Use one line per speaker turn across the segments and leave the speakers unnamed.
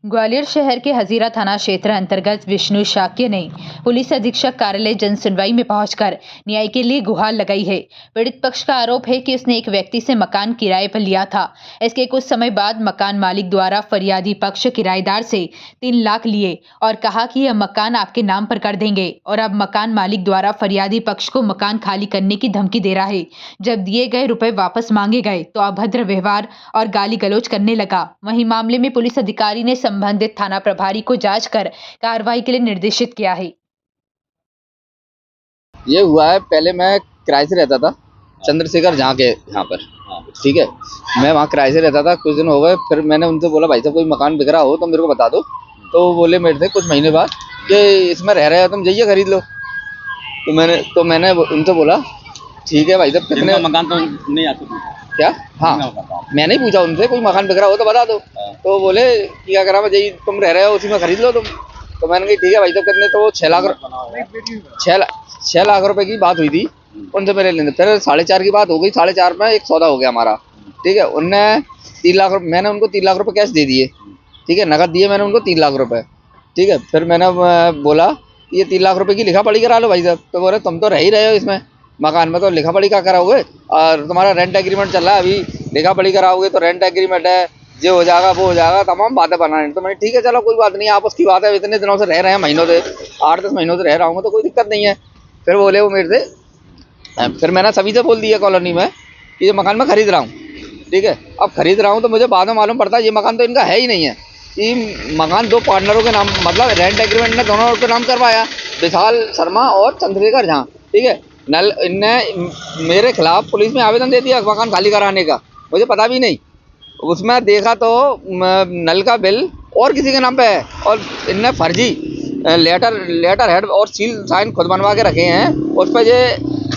ग्वालियर शहर के हजीरा थाना क्षेत्र अंतर्गत विष्णु शाक्य ने पुलिस अधीक्षक कार्यालय जन सुनवाई में पहुंचकर न्याय के लिए गुहार लगाई है। पीड़ित पक्ष का आरोप है कि उसने एक व्यक्ति से मकान किराए पर लिया था। इसके कुछ समय बाद मकान मालिक द्वारा फरियादी पक्ष किराएदार से 3 लाख लिए और कहा कि यह मकान आपके नाम पर कर देंगे और अब मकान मालिक द्वारा फरियादी पक्ष को मकान खाली करने की धमकी दे रहा है। जब दिए गए रुपए वापस मांगे गए तो अभद्र व्यवहार और गाली गलौज करने लगा। वहीं मामले में पुलिस अधिकारी ने संबंधित थाना प्रभारी को जांच कर कार्रवाई के लिए निर्देशित किया है।
ये हुआ है, पहले मैं किराए से रहता था चंद्रशेखर जहाँ के यहाँ पर, ठीक है। मैं वहाँ किराए से रहता था, कुछ दिन हो गए, फिर मैंने उनसे बोला भाई साहब कोई मकान बिक रहा हो तो मेरे को बता दो। तो वो बोले मेरे से कुछ महीने बाद कि इसमें रह रहे हो तुम, जाइए खरीद लो। तो मैंने उनसे बोला ठीक है भाई साहब कितने
मकान तो नहीं आते
क्या, हाँ मैंने ही पूछा उनसे कोई मकान बिक रहा हो तो बता दो। तो बोले क्या करा मैं, जाइए तुम रह रहे हो उसी में खरीद लो तुम। तो मैंने कहा ठीक है भाई साहब कितने, तो वो 6 लाख रुपए की बात हुई थी उनसे मेरे लेने। फिर 4.5 की बात हो गई, 4.5 में एक सौदा हो गया हमारा, ठीक है। उनने 3 लाख रुपये, मैंने उनको 3 लाख रुपए कैश दे दिए, ठीक है, नकद दिए मैंने उनको 3 लाख रुपए, ठीक है। फिर मैंने बोला ये 3 लाख रुपए की लिखा पढ़ी करा लो भाई साहब। तो बोले तुम तो रह ही रहे हो इसमें मकान में, तो लिखा पढ़ी क्या कराओगे, और तुम्हारा रेंट एग्रीमेंट चल रहा है, अभी लिखा पढ़ी कराओगे तो रेंट एग्रीमेंट है, जो हो जाएगा वो हो जाएगा, तमाम बातें बनानी। तो मैंने ठीक है चलो कोई बात नहीं, आपस की बात है, इतने दिनों से रह रहे हैं, महीनों से 8-10 महीनों से रह रहा हूँ तो कोई दिक्कत नहीं है। फिर बोले वो मेरे से, फिर मैंने सभी से बोल दिया कॉलोनी में कि ये मकान मैं खरीद रहा हूँ, ठीक है। अब खरीद रहा हूँ तो मुझे बाद में मालूम पड़ता है ये मकान तो इनका है ही नहीं है। ये मकान 2 पार्टनरों के नाम, मतलब रेंट एग्रीमेंट ने दोनों के नाम करवाया, विशाल शर्मा और चंद्रशेखर झा, ठीक है। इनने मेरे खिलाफ पुलिस में आवेदन दे दिया मकान खाली कराने का, मुझे पता भी नहीं। उसमें देखा तो नल का बिल और किसी के नाम पे है, और इनने फर्जी लेटर हेड और सील साइन खुद बनवा के रखे हैं। उस पर ये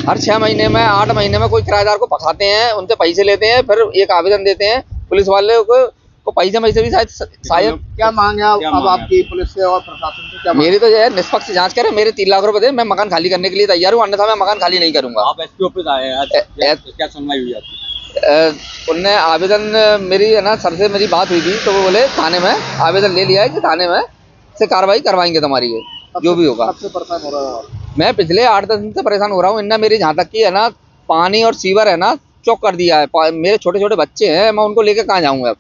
हर 6 महीने में 8 महीने में कोई किराएदार को फंसाते हैं, उनसे पैसे लेते हैं, फिर एक आवेदन देते हैं पुलिस वाले को पैसे भी शायद
क्या मांग है अब आपकी पुलिस से और प्रशासन से? क्या
मेरी तो ये है निष्पक्ष जांच करे, मेरे 3 लाख रुपए दे, मैं मकान खाली करने के लिए तैयार हूँ, अन्यथा मैं मकान खाली नहीं करूंगा।
आप एसपी ऑफिस आए हैं, क्या सुनवाई हुई आपकी?
उनने आवेदन, मेरी है ना सर से मेरी बात हुई थी, तो वो बोले थाने में आवेदन ले लिया है कि थाने में से कार्रवाई करवाएंगे तुम्हारी, ये जो भी होगा।
सबसे परेशान हो रहा है
मैं पिछले 8-10 दिन से परेशान हो रहा हूँ। इनने मेरी जहाँ तक की है ना पानी और सीवर है ना चौक कर दिया है। मेरे छोटे छोटे बच्चे हैं, मैं उनको लेके कहाँ जाऊँगा अब।